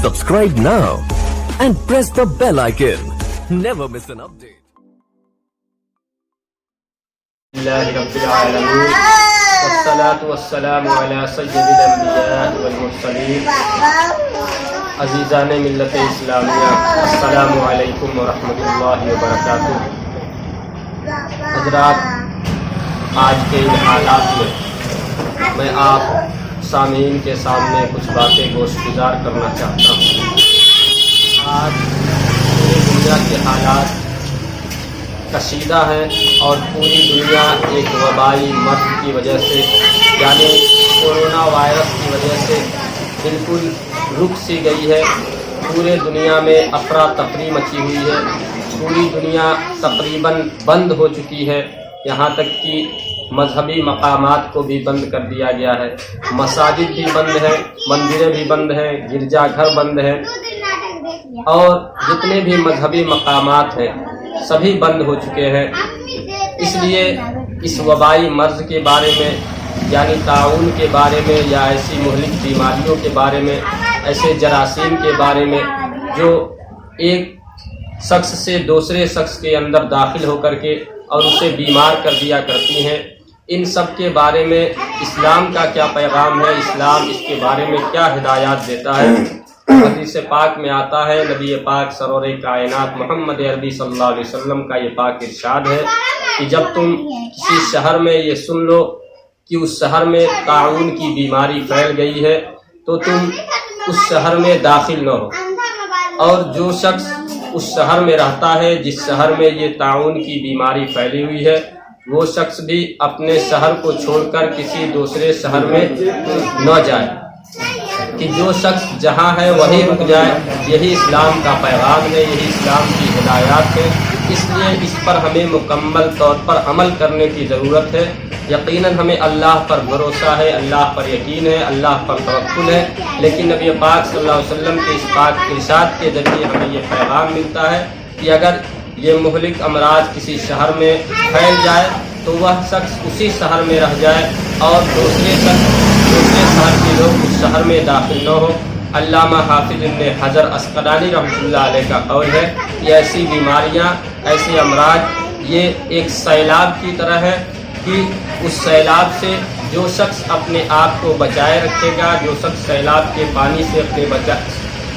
Subscribe now and press the bell icon. Never miss an update. اللہ رب العالمین والصلاة والسلام علی سید الانبیاء والمرسلین. عزیزان ملت اسلامیہ، السلام علیکم ورحمۃ اللہ وبرکاتہ. حضرات، آج کے ان حالات میں میں آپ سامعین کے سامنے کچھ باتیں گوش گزار کرنا چاہتا ہوں. آج پوری دنیا کے حالات کشیدہ ہیں اور پوری دنیا ایک وبائی مرض کی وجہ سے، یعنی کورونا وائرس کی وجہ سے بالکل رک سی گئی ہے. پورے دنیا میں افراتفری مچی ہوئی ہے. پوری دنیا تقریباً بند ہو چکی ہے. یہاں تک کہ مذہبی مقامات کو بھی بند کر دیا گیا ہے. مساجد بھی بند ہیں، مندریں بھی بند ہیں، گرجا گھر بند ہیں، اور جتنے بھی مذہبی مقامات ہیں سبھی بند ہو چکے ہیں. اس لیے اس وبائی مرض کے بارے میں، یعنی طاعون کے بارے میں، یا ایسی مہلک بیماریوں کے بارے میں، ایسے جراثیم کے بارے میں جو ایک شخص سے دوسرے شخص کے اندر داخل ہو کر کے اور اسے بیمار کر دیا کرتی ہیں، ان سب کے بارے میں اسلام کا کیا پیغام ہے، اسلام اس کے بارے میں کیا ہدایات دیتا ہے. حدیث پاک میں آتا ہے، نبی پاک سرور کائنات محمد عربی صلی اللہ علیہ وسلم کا یہ پاک ارشاد ہے کہ جب تم کسی شہر میں یہ سن لو کہ اس شہر میں طاعون کی بیماری پھیل گئی ہے تو تم اس شہر میں داخل نہ ہو. اور جو شخص اس شہر میں رہتا ہے جس شہر میں یہ طاعون کی بیماری پھیلی ہوئی ہے، وہ شخص بھی اپنے شہر کو چھوڑ کر کسی دوسرے شہر میں نہ جائے، کہ جو شخص جہاں ہے وہیں رک جائے. یہی اسلام کا پیغام ہے، یہی اسلام کی ہدایات ہے. اس لیے اس پر ہمیں مکمل طور پر عمل کرنے کی ضرورت ہے. یقیناً ہمیں اللہ پر بھروسہ ہے، اللہ پر یقین ہے، اللہ پر توکل ہے، لیکن نبی پاک صلی اللہ علیہ وسلم کے اس پاک ارشاد کے ذریعے ہمیں یہ پیغام ملتا ہے کہ اگر یہ مہلک امراض کسی شہر میں پھیل جائے تو وہ شخص اسی شہر میں رہ جائے اور دوسرے شہر کے لوگ اس شہر میں داخل نہ ہو. علامہ حافظ ابن حجر عسقلانی رحمۃ اللہ علیہ کا قول ہے کہ ایسی بیماریاں، ایسے امراض یہ ایک سیلاب کی طرح ہے کہ اس سیلاب سے جو شخص اپنے آپ کو بچائے رکھے گا، جو شخص سیلاب کے پانی سے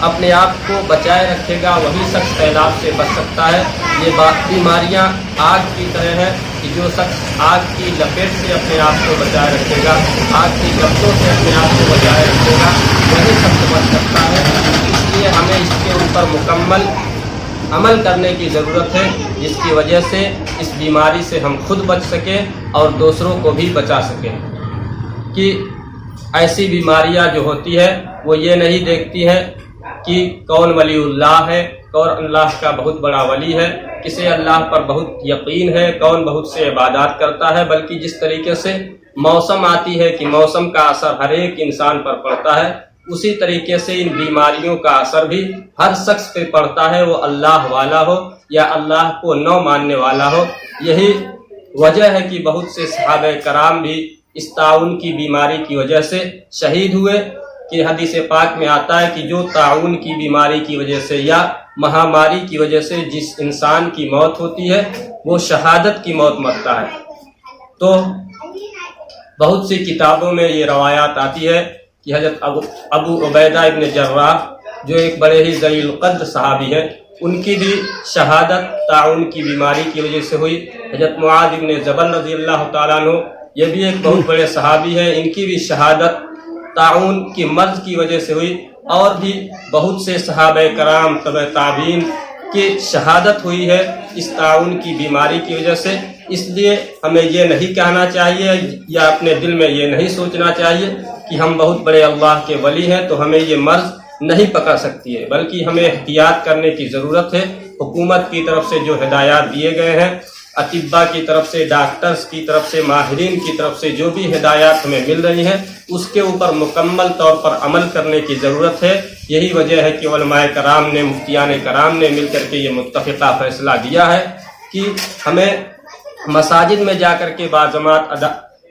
اپنے آپ کو بچائے رکھے گا، وہی شخص سیلاب سے بچ سکتا ہے. یہ بیماریاں آگ کی طرح ہے کہ جو شخص آگ کی لپیٹ سے اپنے آپ کو بچائے رکھے گا، آگ کی لپٹوں سے اپنے آپ کو بچائے رکھے گا، وہی شخص بچ سکتا ہے. اس لیے ہمیں اس کے اوپر مکمل عمل کرنے کی ضرورت ہے، جس کی وجہ سے اس بیماری سے ہم خود بچ سکیں اور دوسروں کو بھی بچا سکیں. کہ ایسی بیماریاں جو ہوتی ہے وہ یہ نہیں دیکھتی ہے کہ کون ولی اللہ ہے، کون اللہ کا بہت بڑا ولی ہے، کسے اللہ پر بہت یقین ہے، کون بہت سے عبادات کرتا ہے، بلکہ جس طریقے سے موسم آتی ہے کہ موسم کا اثر ہر ایک انسان پر پڑتا ہے، اسی طریقے سے ان بیماریوں کا اثر بھی ہر شخص پہ پڑتا ہے، وہ اللہ والا ہو یا اللہ کو نہ ماننے والا ہو. یہی وجہ ہے کہ بہت سے صحابہ کرام بھی اس طاعون کی بیماری کی وجہ سے شہید ہوئے. کہ حدیث پاک میں آتا ہے کہ جو طاعون کی بیماری کی وجہ سے یا مہاماری کی وجہ سے جس انسان کی موت ہوتی ہے وہ شہادت کی موت مرتا ہے. تو بہت سی کتابوں میں یہ روایات آتی ہے کہ حضرت ابو عبیدہ ابن جراح جو ایک بڑے ہی ذلیل القدر صحابی ہے، ان کی بھی شہادت طاعون کی بیماری کی وجہ سے ہوئی. حضرت معاذ ابن جبل رضی اللہ تعالیٰ عنہ یہ بھی ایک بہت بڑے صحابی ہیں، ان کی بھی شہادت طاعون کی مرض کی وجہ سے ہوئی. اور بھی بہت سے صحابہ کرام تبع تابعین کی شہادت ہوئی ہے اس طاعون کی بیماری کی وجہ سے. اس لیے ہمیں یہ نہیں کہنا چاہیے یا اپنے دل میں یہ نہیں سوچنا چاہیے کہ ہم بہت بڑے اللہ کے ولی ہیں تو ہمیں یہ مرض نہیں پکڑ سکتی ہے، بلکہ ہمیں احتیاط کرنے کی ضرورت ہے. حکومت کی طرف سے جو ہدایات دیے گئے ہیں، اطباء کی طرف سے، ڈاکٹرز کی طرف سے، ماہرین کی طرف سے جو بھی ہدایات ہمیں مل رہی ہیں اس کے اوپر مکمل طور پر عمل کرنے کی ضرورت ہے. یہی وجہ ہے کہ علماء کرام نے، مفتیان کرام نے مل کر کے یہ متفقہ فیصلہ دیا ہے کہ ہمیں مساجد میں جا کر کے باجماعت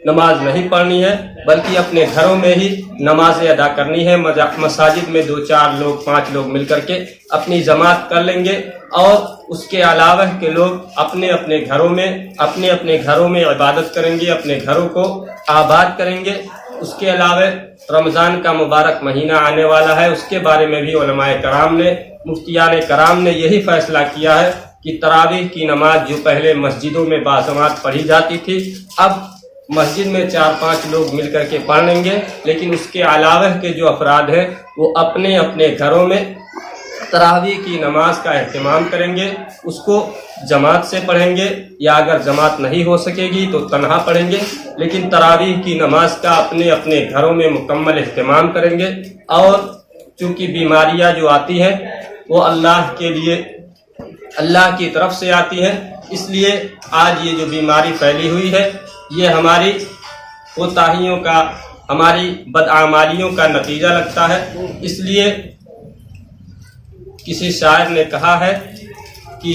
نماز نہیں پڑھنی ہے بلکہ اپنے گھروں میں ہی نمازیں ادا کرنی ہے. مساجد میں 2-4 لوگ 5 لوگ مل کر کے اپنی جماعت کر لیں گے اور اس کے علاوہ کے لوگ اپنے اپنے گھروں میں عبادت کریں گے, اپنے گھروں کو آباد کریں گے. اس کے علاوہ رمضان کا مبارک مہینہ آنے والا ہے, اس کے بارے میں بھی علماء کرام نے, مفتیان کرام نے یہی فیصلہ کیا ہے کہ تراویح کی نماز جو پہلے مسجدوں میں باجماعت پڑھی جاتی تھی, اب مسجد میں 4-5 لوگ مل کر کے پڑھ لیں گے, لیکن اس کے علاوہ کے جو افراد ہیں وہ اپنے اپنے گھروں میں تراویح کی نماز کا اہتمام کریں گے. اس کو جماعت سے پڑھیں گے یا اگر جماعت نہیں ہو سکے گی تو تنہا پڑھیں گے, لیکن تراویح کی نماز کا اپنے اپنے گھروں میں مکمل اہتمام کریں گے. اور چونکہ بیماریاں جو آتی ہیں وہ اللہ کی طرف سے آتی ہیں, اس لیے آج یہ جو بیماری پھیلی ہوئی ہے یہ ہماری کوتاہیوں کا, ہماری بدعمالیوں کا نتیجہ لگتا ہے. اس لیے کسی شاعر نے کہا ہے کہ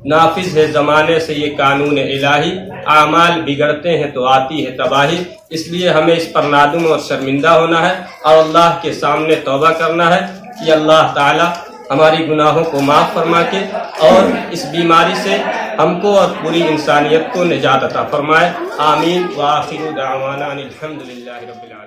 نافذ ہے زمانے سے یہ قانون الہی, اعمال بگڑتے ہیں تو آتی ہے تباہی. اس لیے ہمیں اس پر نادم اور شرمندہ ہونا ہے اور اللہ کے سامنے توبہ کرنا ہے کہ اللہ تعالی ہماری گناہوں کو معاف فرما کے اور اس بیماری سے ہم کو اور پوری انسانیت کو نجات عطا فرمائے. آمین. وآخر دعوانا ان الحمد للہ رب العالمین.